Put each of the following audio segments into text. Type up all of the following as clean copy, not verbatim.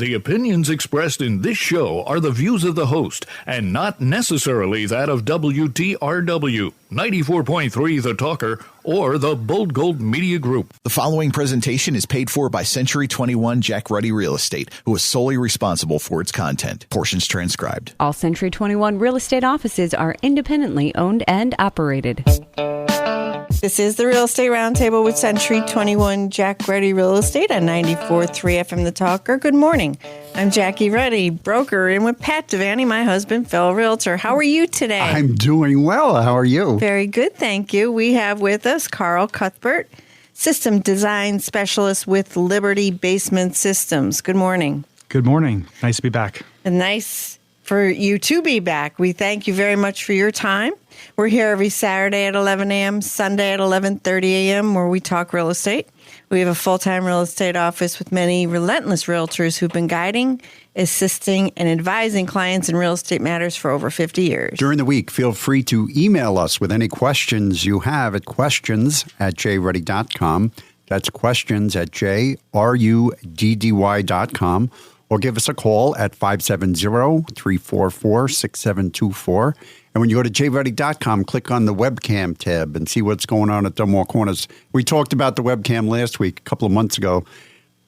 The opinions expressed in this show are the views of the host and not necessarily that of WTRW, 94.3 The Talker, or the Bold Gold Media Group. The following presentation is paid for by Century 21 Jack Ruddy Real Estate, who is solely responsible for its content. Portions transcribed. All Century 21 real estate offices are independently owned and operated. This is the Real Estate Roundtable with Century 21 Jack Ruddy Real Estate on 94.3 FM The Talker. Good morning. I'm Jackie Ruddy, broker, and with Pat Devaney, my husband, fellow realtor. How are you today? I'm doing well. How are you? Very good, thank you. We have with us Carl Cuthbert, System Design Specialist with Liberty Basement Systems. Good morning. Good morning. Nice to be back. And nice for you to be back. We thank you very much for your time. We're here every Saturday at 11 a.m., Sunday at 11:30 a.m., where we talk real estate. We have a full-time real estate office with many relentless realtors who've been guiding, assisting, and advising clients in real estate matters for over 50 years. During the week, feel free to email us with any questions you have at questions@jruddy.com. That's questions@jruddy.com. Or give us a call at 570-344-6724. And when you go to jruddy.com, click on the webcam tab and see what's going on at Dunmore Corners. We talked about the webcam last week, a couple of months ago.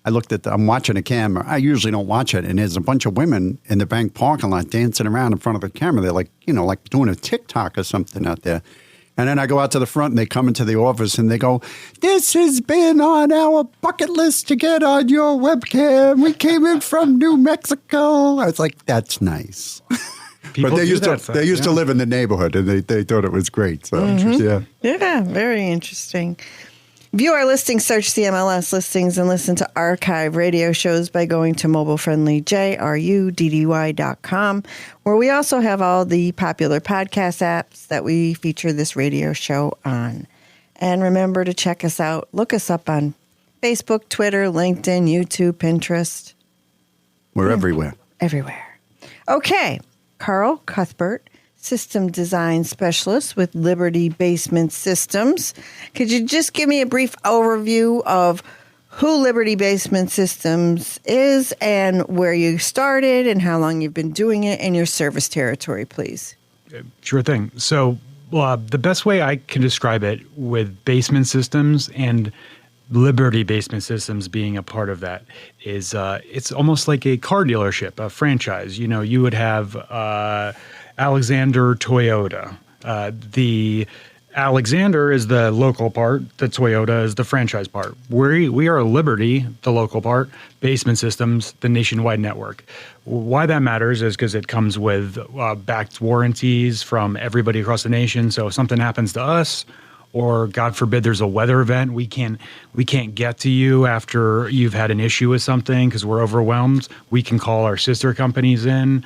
I'm watching a camera. I usually don't watch it. And there's a bunch of women in the bank parking lot dancing around in front of the camera. They're like doing a TikTok or something out there. And then I go out to the front and they come into the office and they go, "This has been on our bucket list to get on your webcam. We came in from New Mexico." I was like, that's nice. But they used to live in the neighborhood and they thought it was great. So Yeah, very interesting. View our listings, search the MLS listings, and listen to archive radio shows by going to mobile-friendly jruddy.com, where we also have all the popular podcast apps that we feature this radio show on. And remember to check us out. Look us up on Facebook, Twitter, LinkedIn, YouTube, Pinterest. We're everywhere. Everywhere. Okay, Carl Cuthbert, System Design Specialist with Liberty Basement Systems. Could you just give me a brief overview of who Liberty Basement Systems is and where you started and how long you've been doing it and your service territory, please? Sure thing. So the best way I can describe it with basement systems and Liberty Basement Systems being a part of that is it's almost like a car dealership, a franchise. You would have Alexander Toyota. The Alexander is the local part. The Toyota is the franchise part. We are Liberty, the local part, Basement Systems, the nationwide network. Why that matters is because it comes with backed warranties from everybody across the nation. So if something happens to us, or God forbid there's a weather event, we can't get to you after you've had an issue with something because we're overwhelmed. We can call our sister companies in.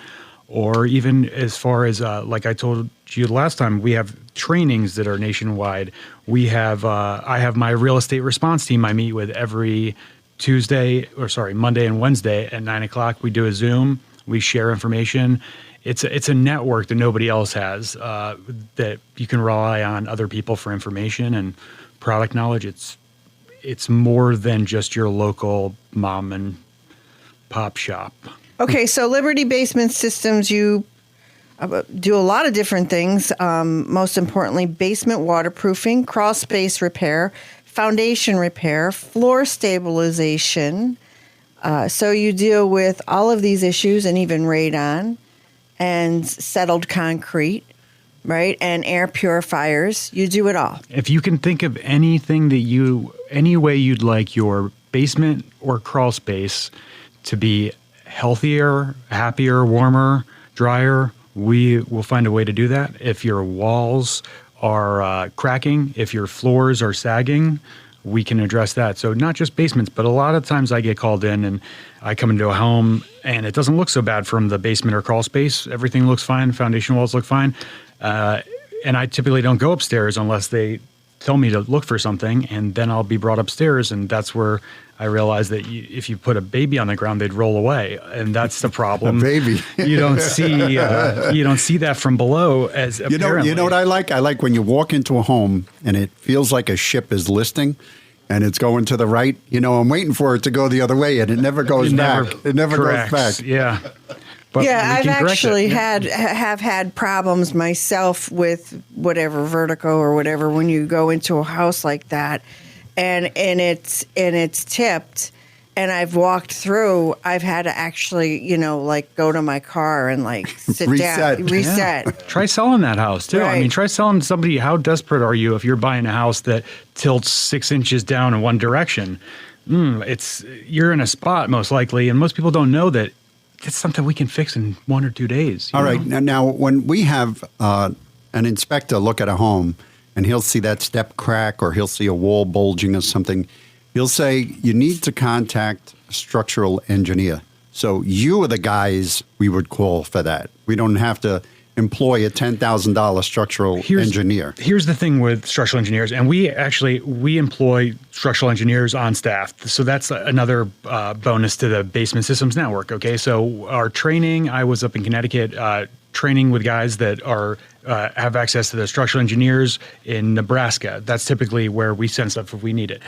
Or even as far as, like I told you last time, we have trainings that are nationwide. I have my real estate response team I meet with every Monday and Wednesday at 9 o'clock. We do a Zoom. We share information. It's a network that nobody else has that you can rely on other people for information and product knowledge. It's more than just your local mom and pop shop. Okay, so Liberty Basement Systems, you do a lot of different things. Most importantly, basement waterproofing, crawlspace repair, foundation repair, floor stabilization. So you deal with all of these issues and even radon and settled concrete, right? And air purifiers. You do it all. If you can think of anything any way you'd like your basement or crawl space to be healthier, happier, warmer, drier, we will find a way to do that. If your walls are cracking, if your floors are sagging, we can address that. So not just basements, but a lot of times I get called in and I come into a home and it doesn't look so bad from the basement or crawl space. Everything looks fine. Foundation walls look fine. And I typically don't go upstairs unless they tell me to look for something, and then I'll be brought upstairs, and that's where I realized that if you put a baby on the ground, they'd roll away, and that's the problem. A baby. You don't see that from below as apparently. You know what I like? I like when you walk into a home and it feels like a ship is listing, and it's going to the right, I'm waiting for it to go the other way, and it never goes back. It never corrects. goes back. Yeah. But yeah, we I've can correct actually it. Yeah. have had problems myself with whatever vertigo or whatever when you go into a house like that, and it's tipped, and I've walked through. I've had to actually, go to my car and sit down, reset. Yeah. Try selling that house too. Right. I mean, try selling somebody. How desperate are you if you're buying a house that tilts 6 inches down in one direction? You're in a spot most likely, and most people don't know that. It's something we can fix in 1 or 2 days. All right. Now, when we have an inspector look at a home and he'll see that step crack or he'll see a wall bulging or something, he'll say, you need to contact a structural engineer. So you are the guys we would call for that. We don't have to employ a $10,000 structural engineer. Here's the thing with structural engineers, and we employ structural engineers on staff. So that's another bonus to the Basement Systems Network. Okay, so our training, I was up in Connecticut training with guys that are have access to the structural engineers in Nebraska. That's typically where we send stuff if we need it.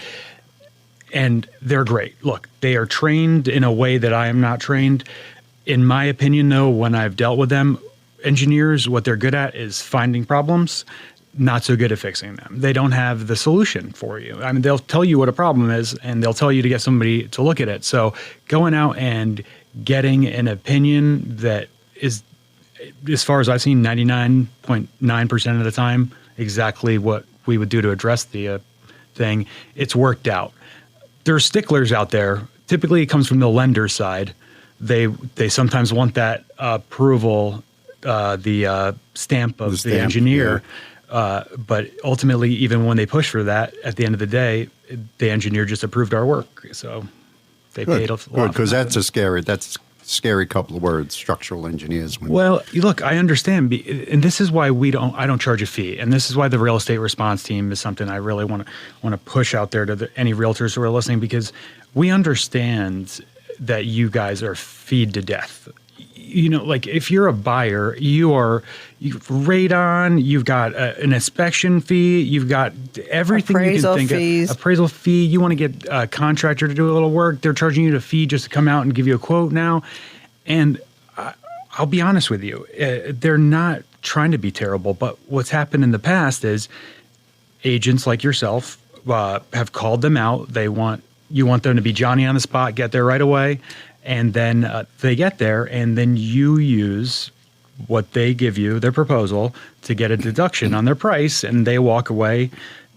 And they're great. Look, they are trained in a way that I am not trained. In my opinion, though, when I've dealt with them, engineers, what they're good at is finding problems, not so good at fixing them. They don't have the solution for you. I mean, they'll tell you what a problem is, and they'll tell you to get somebody to look at it. So going out and getting an opinion that is, as far as I've seen, 99.9% of the time, exactly what we would do to address the thing, it's worked out. There are sticklers out there. Typically, it comes from the lender side. They sometimes want that approval, the stamp of the engineer. Yeah. But ultimately, even when they push for that, at the end of the day, the engineer just approved our work. So they paid a lot. Good, because that's a scary couple of words, structural engineers. Well, look, I understand. And this is why I don't charge a fee. And this is why the real estate response team is something I really want to push out there to any realtors who are listening, because we understand that you guys are feed to death. Like if you're a buyer, you've radon, you've got an inspection fee, you've got everything appraisal you can think fees. of. Appraisal fee. You want to get a contractor to do a little work. They're charging you a fee just to come out and give you a quote now. And I'll be honest with you, they're not trying to be terrible. But what's happened in the past is agents like yourself have called them out. You want them to be Johnny on the spot, get there right away. And then they get there, and then you use what they give you, their proposal, to get a deduction on their price, and they walk away.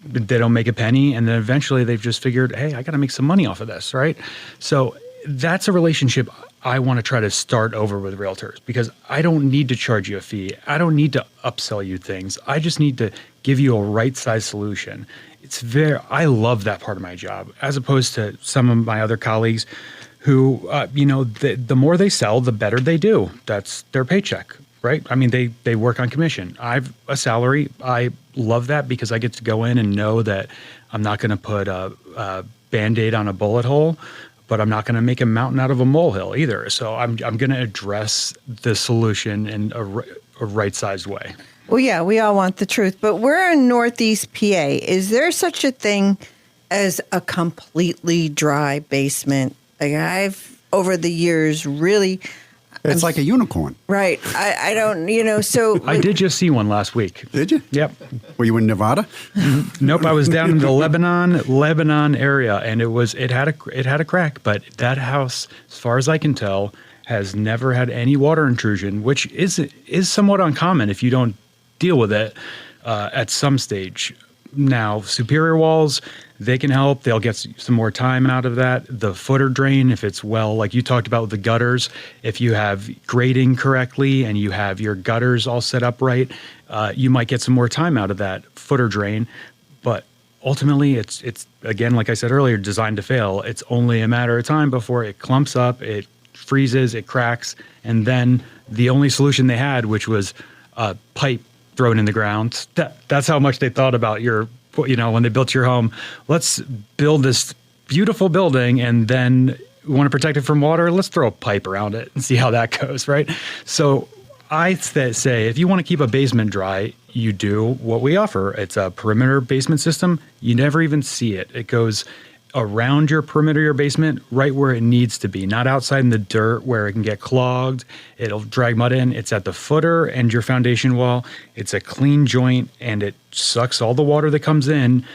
They don't make a penny, and then eventually they've just figured, hey, I got to make some money off of this, right? So that's a relationship I want to try to start over with realtors, because I don't need to charge you a fee. I don't need to upsell you things. I just need to give you a right-sized solution. I love that part of my job, as opposed to some of my other colleagues who, the more they sell, the better they do. That's their paycheck, right? I mean, they work on commission. I've a salary. I love that because I get to go in and know that I'm not going to put a Band-Aid on a bullet hole, but I'm not going to make a mountain out of a molehill either. So I'm going to address the solution in a right-sized way. Well, yeah, we all want the truth, but we're in Northeast PA. Is there such a thing as a completely dry basement? Like I've, over the years, really... It's like a unicorn. Right. I don't, so... I did just see one last week. Did you? Yep. Were you in Nevada? Nope. I was down in the Lebanon area, and it had a crack, but that house, as far as I can tell, has never had any water intrusion, which is somewhat uncommon if you don't deal with it at some stage. Now, superior walls, they can help. They'll get some more time out of that. The footer drain, if it's well, like you talked about with the gutters, if you have grading correctly and you have your gutters all set up right, you might get some more time out of that footer drain. But ultimately, it's again, like I said earlier, designed to fail. It's only a matter of time before it clumps up, it freezes, it cracks, and then the only solution they had, which was a pipe thrown in the ground. That's how much they thought about when they built your home. Let's build this beautiful building, and then we want to protect it from water. Let's throw a pipe around it and see how that goes, right? So I say if you want to keep a basement dry, you do what we offer. It's a perimeter basement system. You never even see it. It goes around your perimeter of your basement, right where it needs to be, not outside in the dirt where it can get clogged. It'll drag mud in. It's at the footer and your foundation wall. It's a clean joint, and it sucks all the water that comes in.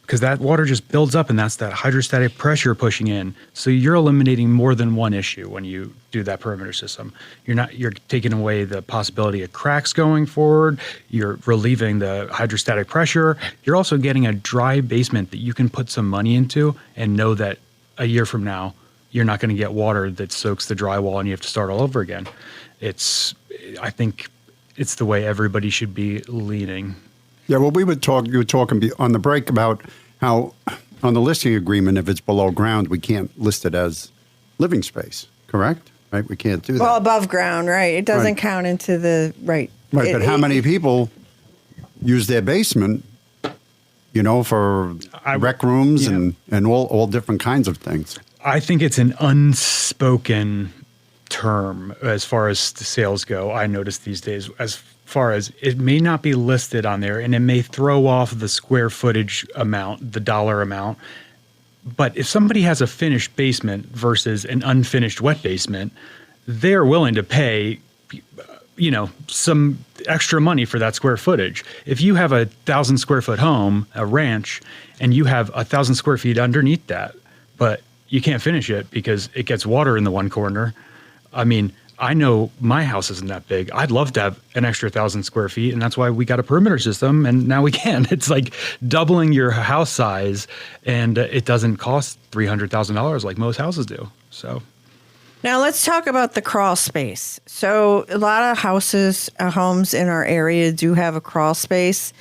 Because that water just builds up, and that's that hydrostatic pressure pushing in. So you're eliminating more than one issue when you do that perimeter system. You're taking away the possibility of cracks going forward. You're relieving the hydrostatic pressure. You're also getting a dry basement that you can put some money into and know that a year from now, you're not going to get water that soaks the drywall and you have to start all over again. I think it's the way everybody should be leaning. Yeah, well, you were talking on the break about how on the listing agreement, if it's below ground, we can't list it as living space, correct? Right? We can't do that. Well, above ground, right. It doesn't count into the, right. Right, but how many people use their basement, for rec rooms and all different kinds of things? I think it's an unspoken term as far as the sales go, I notice these days, as far as it may not be listed on there, and it may throw off the square footage amount, the dollar amount. But if somebody has a finished basement versus an unfinished wet basement, they're willing to pay, some extra money for that square footage. If you have 1,000 square foot home, a ranch, and you have 1,000 square feet underneath that, but you can't finish it because it gets water in the one corner. I mean, I know my house isn't that big. I'd love to have an extra 1,000 square feet, and that's why we got a perimeter system, and now we can. It's like doubling your house size, and it doesn't cost $300,000 like most houses do. So now let's talk about the crawl space. So a lot of homes in our area do have a crawl space.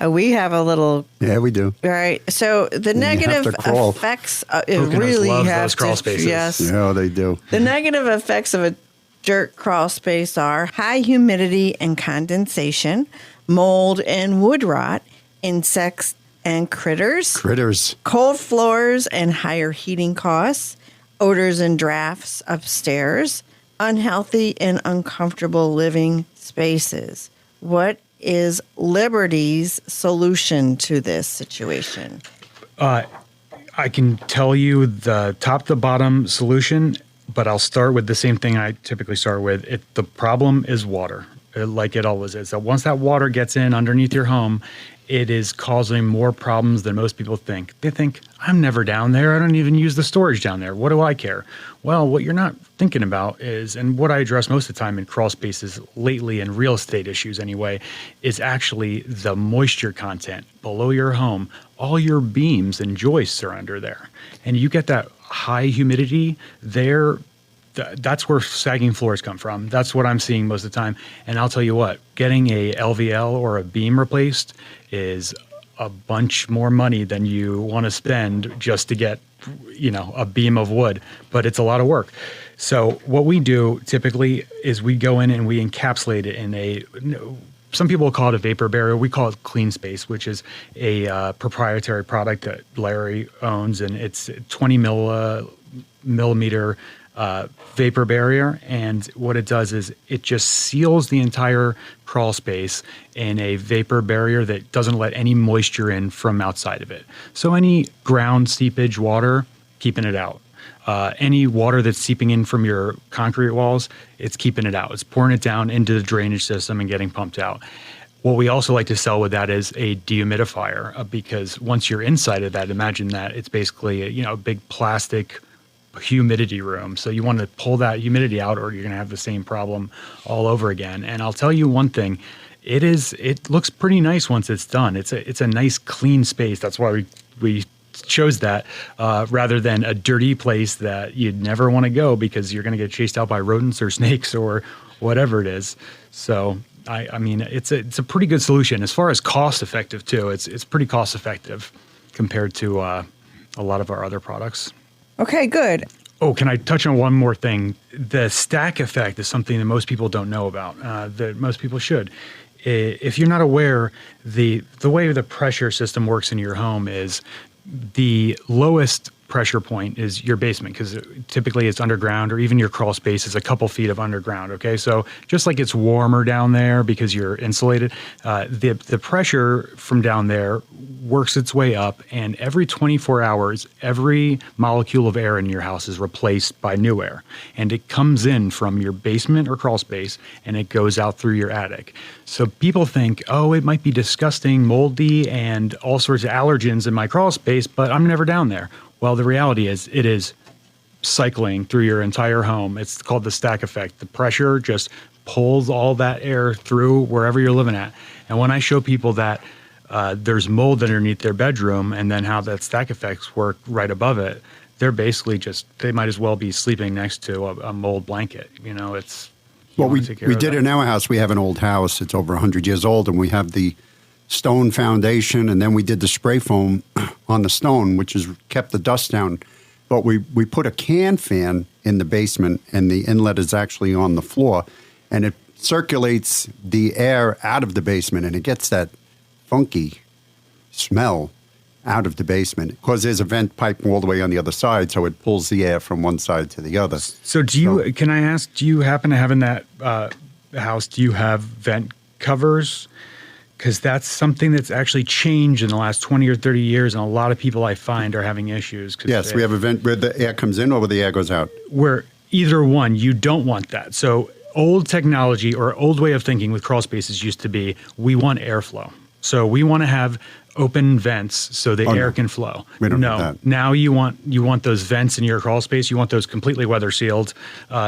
We have a little. Yeah, we do. Right. So the negative effects, it really has those crawl spaces. Yes. Yeah, they do. The negative effects of a dirt crawl space are high humidity and condensation, mold and wood rot, insects and critters, cold floors and higher heating costs, odors and drafts upstairs, unhealthy and uncomfortable living spaces. What is Liberty's solution to this situation? I can tell you the top to bottom solution, but I'll start with the same thing I typically start with. The problem is water, like it always is. So once that water gets in underneath your home, it is causing more problems than most people think. They think, I'm never down there. I don't even use the storage down there. What do I care? Well, what you're not thinking about is, and what I address most of the time in crawl spaces lately, in real estate issues anyway, is actually the moisture content below your home. All your beams and joists are under there. And you get that high humidity there. That's where sagging floors come from. That's what I'm seeing most of the time. And I'll tell you what, getting a LVL or a beam replaced is a bunch more money than you want to spend just to get, a beam of wood, but it's a lot of work. So what we do typically is we go in and we encapsulate it in some people call it a vapor barrier. We call it Crawlspace, which is a proprietary product that Larry owns, and it's 20 millimeter vapor barrier. And what it does is it just seals the entire crawl space in a vapor barrier that doesn't let any moisture in from outside of it. So any ground seepage water, keeping it out. Any water that's seeping in from your concrete walls, it's keeping it out. It's pouring it down into the drainage system and getting pumped out. What we also like to sell with that is a dehumidifier, because once you're inside of that, imagine that it's basically a big plastic humidity room. So you want to pull that humidity out, or you're going to have the same problem all over again. And I'll tell you one thing, it looks pretty nice once it's done. It's a nice clean space. That's why we chose that rather than a dirty place that you'd never want to go because you're going to get chased out by rodents or snakes or whatever it is. So I mean, it's a pretty good solution as far as cost effective too. It's pretty cost effective compared to a lot of our other products. Okay, good. Oh, can I touch on one more thing? The stack effect is something that most people don't know about, that most people should. If you're not aware, the way the pressure system works in your home is the lowest pressure point is your basement, because typically it's underground, or even your crawl space is a couple feet of underground. Okay, so just like it's warmer down there because you're insulated, the pressure from down there works its way up, and every 24 hours, every molecule of air in your house is replaced by new air, and it comes in from your basement or crawl space, and it goes out through your attic. So people think, oh, it might be disgusting, moldy, and all sorts of allergens in my crawl space, but I'm never down there. Well, the reality is it is cycling through your entire home. It's called the stack effect. The pressure just pulls all that air through wherever you're living at. And when I show people that there's mold underneath their bedroom, and then how that stack effects work right above it, they're basically they might as well be sleeping next to a mold blanket. It's... Well, we did in our house. We have an old house. It's over 100 years old, and we have the stone foundation, and then we did the spray foam on the stone, which has kept the dust down. But we put a can fan in the basement, and the inlet is actually on the floor, and it circulates the air out of the basement, and it gets that funky smell out of the basement, because there's a vent pipe all the way on the other side, so it pulls the air from one side to the other. So can I ask, do you happen to have in that house, do you have vent covers? Because that's something that's actually changed in the last 20 or 30 years, and a lot of people I find are having issues. Yes, we have a vent where the air comes in or where the air goes out. Where either one, you don't want that. So old technology or old way of thinking with crawl spaces used to be, we want airflow. So we want to have open vents so the air can flow. We don't do that. Now you want those vents in your crawl space. You want those completely weather sealed.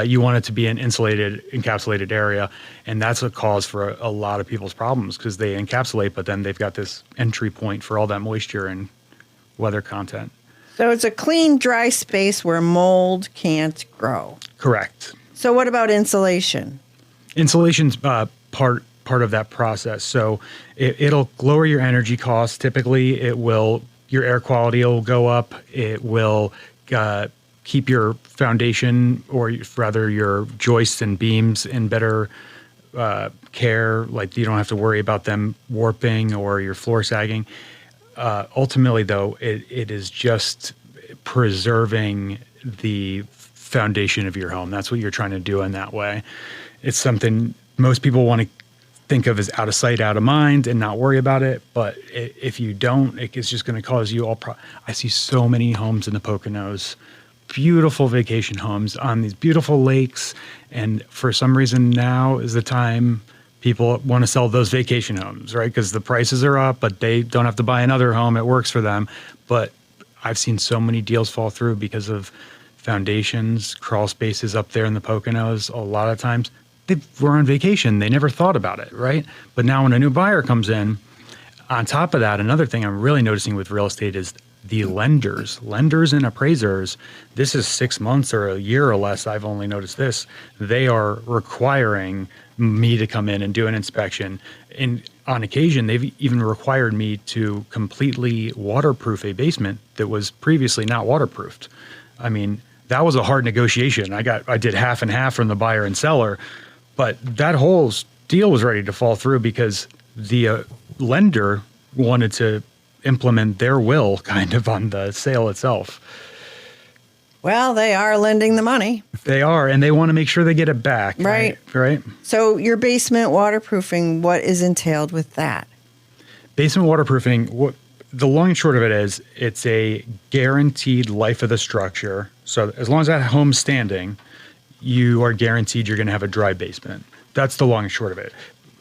You want it to be an insulated, encapsulated area, and that's a cause for a lot of people's problems, because they encapsulate, but then they've got this entry point for all that moisture and weather content. So it's a clean, dry space where mold can't grow. Correct. So what about insulation? Insulation's part of that process. So it'll lower your energy costs. Typically, your air quality will go up. It will keep your foundation, or rather your joists and beams, in better care. Like, you don't have to worry about them warping or your floor sagging. Ultimately, though, it is just preserving the foundation of your home. That's what you're trying to do in that way. It's something most people want to think of as out of sight, out of mind, and not worry about it. But if you don't, it's just going to cause you all I see so many homes in the Poconos, beautiful vacation homes on these beautiful lakes. And for some reason, now is the time people want to sell those vacation homes, right? Because the prices are up, but they don't have to buy another home. It works for them. But I've seen so many deals fall through because of foundations, crawl spaces up there in the Poconos. A lot of times, they were on vacation. They never thought about it, right? But now when a new buyer comes in, on top of that, another thing I'm really noticing with real estate is the lenders and appraisers. This is 6 months or a year or less. I've only noticed this. They are requiring me to come in and do an inspection. And on occasion, they've even required me to completely waterproof a basement that was previously not waterproofed. I mean, that was a hard negotiation. I did half and half from the buyer and seller. But that whole deal was ready to fall through because the lender wanted to implement their will kind of on the sale itself. Well, they are lending the money. They are, and they want to make sure they get it back. Right. Right. So your basement waterproofing, what is entailed with that? Basement waterproofing, the long and short of it is, it's a guaranteed life of the structure. So as long as that home's standing, you are guaranteed you're going to have a dry basement. That's the long and short of it.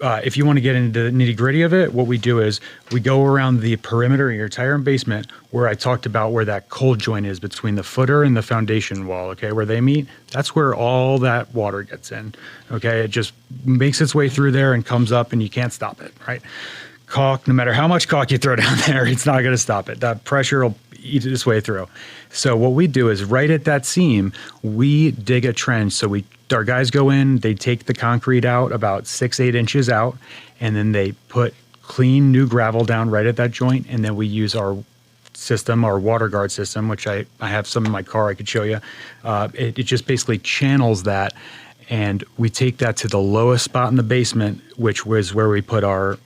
If you want to get into the nitty gritty of it, what we do is we go around the perimeter of your entire basement, where I talked about where that cold joint is between the footer and the foundation wall, okay, where they meet. That's where all that water gets in, okay? It just makes its way through there and comes up, and you can't stop it, right? Caulk, no matter how much caulk you throw down there, it's not going to stop it. That pressure will eat its way through. So what we do is, right at that seam, we dig a trench. So our guys go in, they take the concrete out about 6-8 inches out, and then they put clean new gravel down right at that joint. And then we use our system, our water guard system, which I have some in my car I could show you. It just basically channels that, and we take that to the lowest spot in the basement, which was where we put our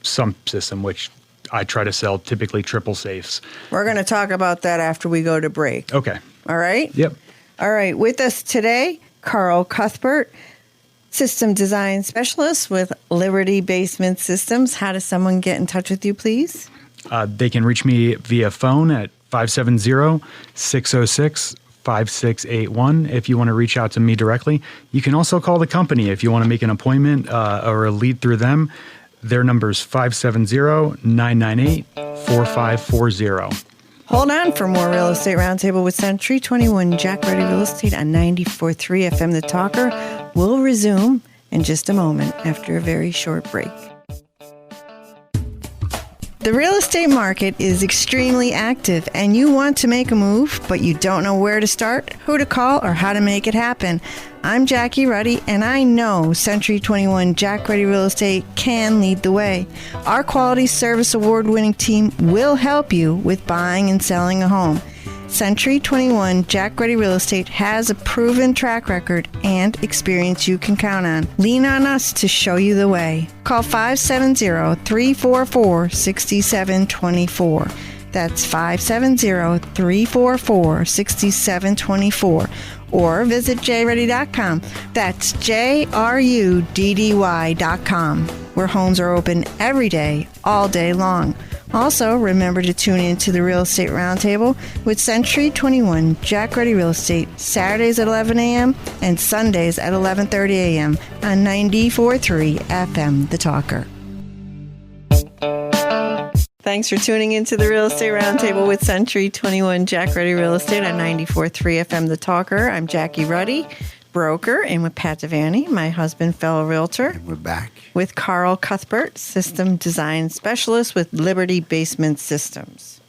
sump system, which I try to sell typically triple safes. We're going to talk about that after we go to break. Okay. All right? Yep. All right. With us today, Carl Cuthbert, System Design Specialist with Liberty Basement Systems. How does someone get in touch with you, please? They can reach me via phone at 570-606-5681 if you want to reach out to me directly. You can also call the company if you want to make an appointment or a lead through them. Their number is 570-998-4540. Hold on for more Real Estate Roundtable with Century 21 Jack Ready Real Estate on 94.3 FM The Talker. We'll resume in just a moment after a very short break. The real estate market is extremely active and you want to make a move, but you don't know where to start, who to call, or how to make it happen. I'm Jackie Ruddy, and I know Century 21 Jack Ready Real Estate can lead the way. Our quality service award-winning team will help you with buying and selling a home. Century 21 Jack Ready Real Estate has a proven track record and experience you can count on. Lean on us to show you the way. Call 570-344-6724. That's 570-344-6724. Or visit jruddy.com. That's JRUDDY.com, where homes are open every day, all day long. Also, remember to tune in to the Real Estate Roundtable with Century 21 Jack Ready Real Estate, Saturdays at 11 a.m. and Sundays at 11:30 a.m. on 94.3 FM The Talker. Thanks for tuning into the Real Estate Roundtable with Century 21 Jack Ready Real Estate on 94.3 FM The Talker. I'm Jackie Ruddy, broker, and with Pat Devaney, my husband, fellow realtor. And we're back. With Carl Cuthbert, System Design Specialist with Liberty Basement Systems.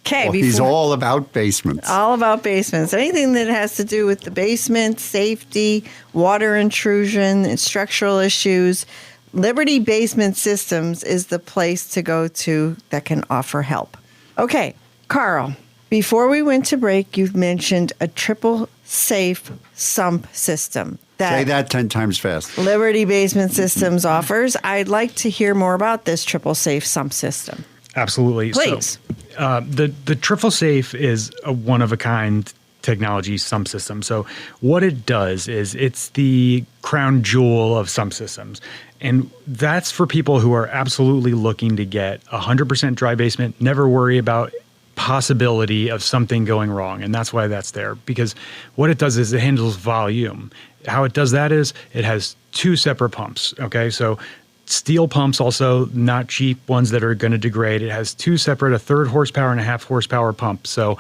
Okay, He's all about basements. All about basements. Anything that has to do with the basement, safety, water intrusion, and structural issues, Liberty Basement Systems is the place to go to that can offer help. Okay, Carl, before we went to break, you've mentioned a triple safe sump system. Say that 10 times fast. Liberty Basement Systems offers. I'd like to hear more about this triple safe sump system. Absolutely. Please. So, the triple safe is a one-of-a-kind technology sump system. So what it does is it's the crown jewel of sump systems. And that's for people who are absolutely looking to get 100% dry basement, never worry about possibility of something going wrong. And that's why that's there, because what it does is it handles volume. How it does that is it has two separate pumps. Okay. So steel pumps, also not cheap ones that are going to degrade. It has two separate, a 3 horsepower and a 1/2 horsepower pump. So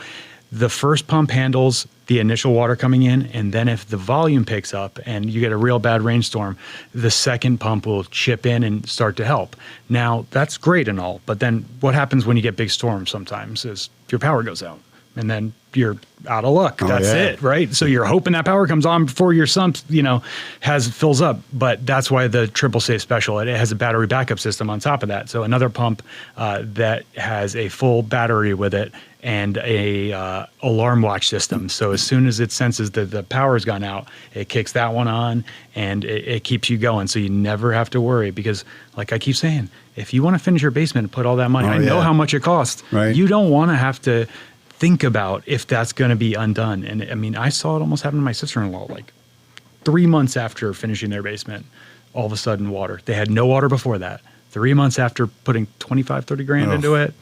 the first pump handles the initial water coming in, and then if the volume picks up and you get a real bad rainstorm, the second pump will chip in and start to help. Now, that's great and all, but then what happens when you get big storms sometimes is your power goes out, and then you're out of luck. That's it, right? So you're hoping that power comes on before your sump, fills up. But that's why the triple safe special, it has a battery backup system on top of that. So another pump that has a full battery with it and a alarm watch system. So as soon as it senses that the power's gone out, it kicks that one on and it keeps you going. So you never have to worry, because like I keep saying, if you want to finish your basement and put all that money, I know how much it costs. Right. You don't want to have to think about if that's going to be undone. And I mean, I saw it almost happen to my sister-in-law, like 3 months after finishing their basement, all of a sudden water. They had no water before that. 3 months after putting 25, 30 grand into it,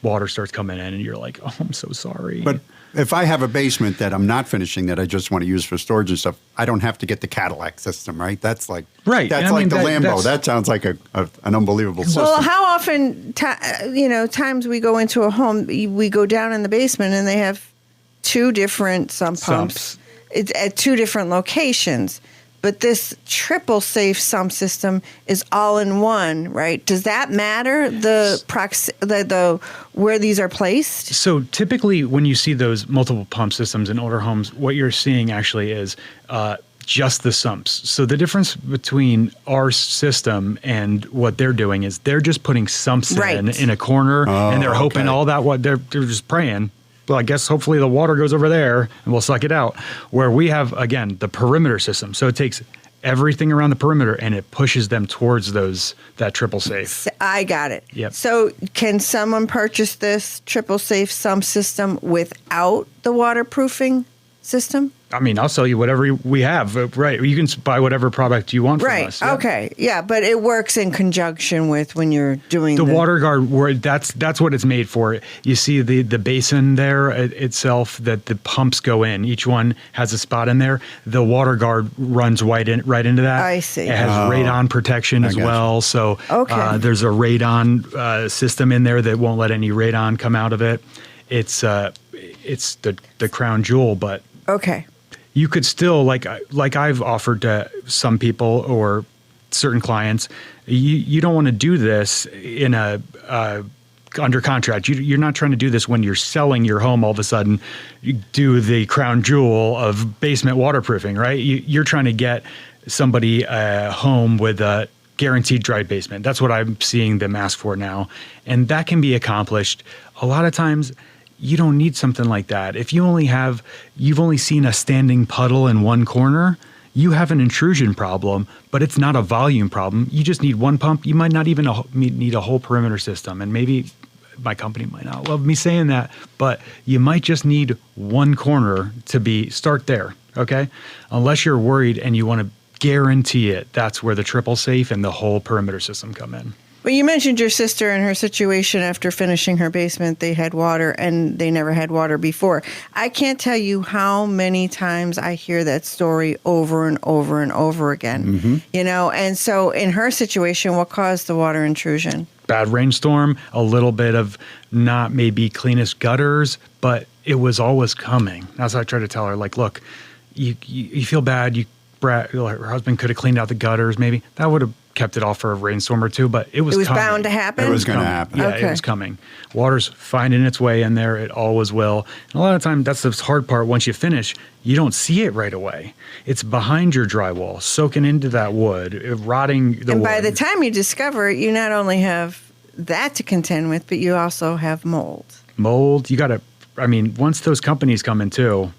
water starts coming in and you're like, oh, I'm so sorry. But if I have a basement that I'm not finishing that I just want to use for storage and stuff, I don't have to get the Cadillac system, right? That's like right. That's like the Lambo. That sounds like an unbelievable system. Well, how often, times we go into a home, we go down in the basement and they have two different sump pumps. It's at two different locations. But this triple safe sump system is all in one, right? Does that matter, the where these are placed? So typically when you see those multiple pump systems in older homes, what you're seeing actually is just the sumps. So the difference between our system and what they're doing is they're just putting sumps in a corner, and they're hoping all that what they're just praying. Well, I guess hopefully the water goes over there and we'll suck it out. Where we have, again, the perimeter system. So it takes everything around the perimeter, and it pushes them towards that triple safe. I got it. Yep. So can someone purchase this triple safe sump system without the waterproofing system? I mean, I'll sell you whatever we have. Right. You can buy whatever product you want from us. Right. Okay. Yeah. But it works in conjunction with when you're doing the water guard. That's what it's made for. You see the basin there itself that the pumps go in. Each one has a spot in there. The water guard runs right into that. I see. It has radon protection as well. So there's a radon system in there that won't let any radon come out of it. It's the crown jewel, but okay. You could still, like I've offered to some people or certain clients, you don't want to do this in under contract. You're not trying to do this when you're selling your home. All of a sudden, you do the crown jewel of basement waterproofing, right? You're trying to get somebody a home with a guaranteed dry basement. That's what I'm seeing them ask for now, and that can be accomplished a lot of times. You don't need something like that. If you've only seen a standing puddle in one corner, you have an intrusion problem, but it's not a volume problem. You just need one pump. You might not even need a whole perimeter system. And maybe my company might not love me saying that, but you might just need one corner to start there. Okay. Unless you're worried and you want to guarantee it, that's where the triple safe and the whole perimeter system come in. Well, you mentioned your sister and her situation after finishing her basement. They had water and they never had water before. I can't tell you how many times I hear that story over and over and over again. Mm-hmm. And so in her situation, what caused the water intrusion? Bad rainstorm, a little bit of not maybe cleanest gutters, but it was always coming. That's what I tried to tell her. Like, look, you feel bad. Her husband could have cleaned out the gutters. Maybe that would have kept it off for a rainstorm or two, but it was coming. Bound to happen? It was going to happen. Yeah, It was coming. Water's finding its way in there. It always will. And a lot of time, that's the hard part. Once you finish, you don't see it right away. It's behind your drywall, soaking into that wood, rotting the wood. And by the time you discover it, you not only have that to contend with, but you also have mold. Mold, once those companies come in too,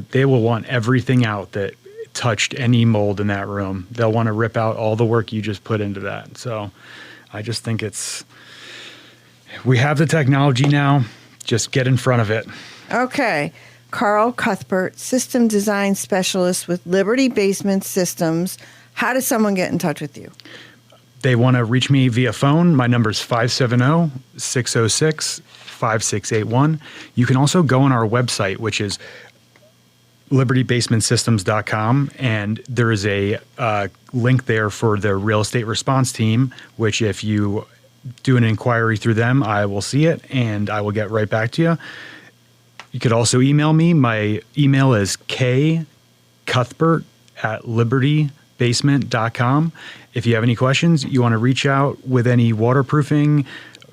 they will want everything out that touched any mold in that room. They'll want to rip out all the work you just put into that. So I just think we have the technology now. Just get in front of it. Okay. Carl Cuthbert, System Design Specialist with Liberty Basement Systems. How does someone get in touch with you? They want to reach me via phone. My number is 570-606-5681. You can also go on our website, which is libertybasementsystems.com, and there is a link there for the real estate response team, which if you do an inquiry through them, I will see it and I will get right back to you. You could also email me. My email is kcuthbert@libertybasement.com. If you have any questions, you want to reach out with any waterproofing,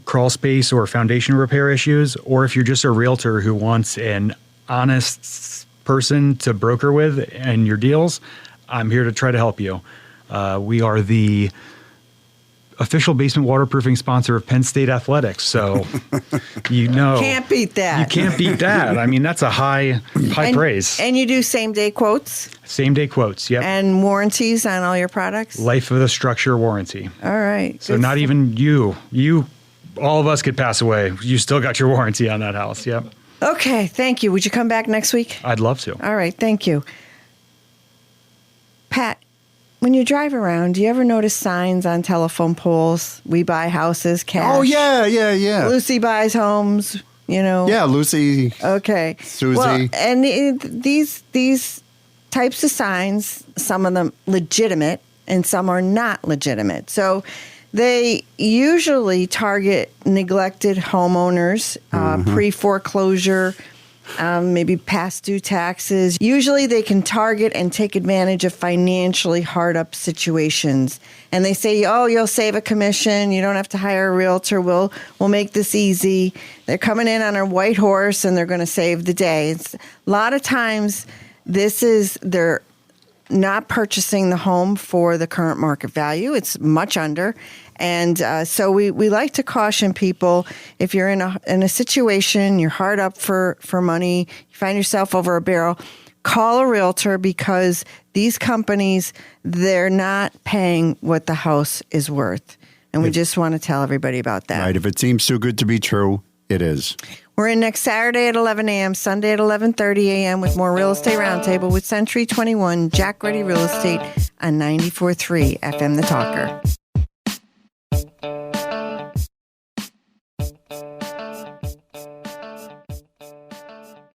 crawl space, or foundation repair issues, or if you're just a realtor who wants an honest person to broker with and your deals, I'm here to try to help you. We are the official basement waterproofing sponsor of Penn State Athletics, so can't beat that. You can't beat that. That's a high praise. And you do same day quotes. Same day quotes. Yep. And warranties on all your products. Life of the structure warranty. All right. So not even you, all of us could pass away. You still got your warranty on that house. Yep. Okay, thank you. Would you come back next week? I'd love to. All right, thank you. Pat, when you drive around, do you ever notice signs on telephone poles? We buy houses, cash. Oh, yeah. Lucy buys homes, Yeah, Lucy. Okay. Susie. Well, and these types of signs, some of them legitimate and some are not legitimate. So they usually target neglected homeowners, pre-foreclosure, maybe past due taxes. Usually they can target and take advantage of financially hard-up situations. And they say, you'll save a commission. You don't have to hire a realtor. We'll make this easy. They're coming in on a white horse, and they're going to save the day. A lot of times they're not purchasing the home for the current market value. It's much under. And so we like to caution people, if you're in a situation, you're hard up for money, you find yourself over a barrel, call a realtor because these companies, they're not paying what the house is worth. And we just want to tell everybody about that. Right. If it seems too good to be true, it is. We're in next Saturday at 11 a.m., Sunday at 11:30 a.m. with more Real Estate Roundtable with Century 21, Jack Ready Real Estate on 94.3 FM The Talker.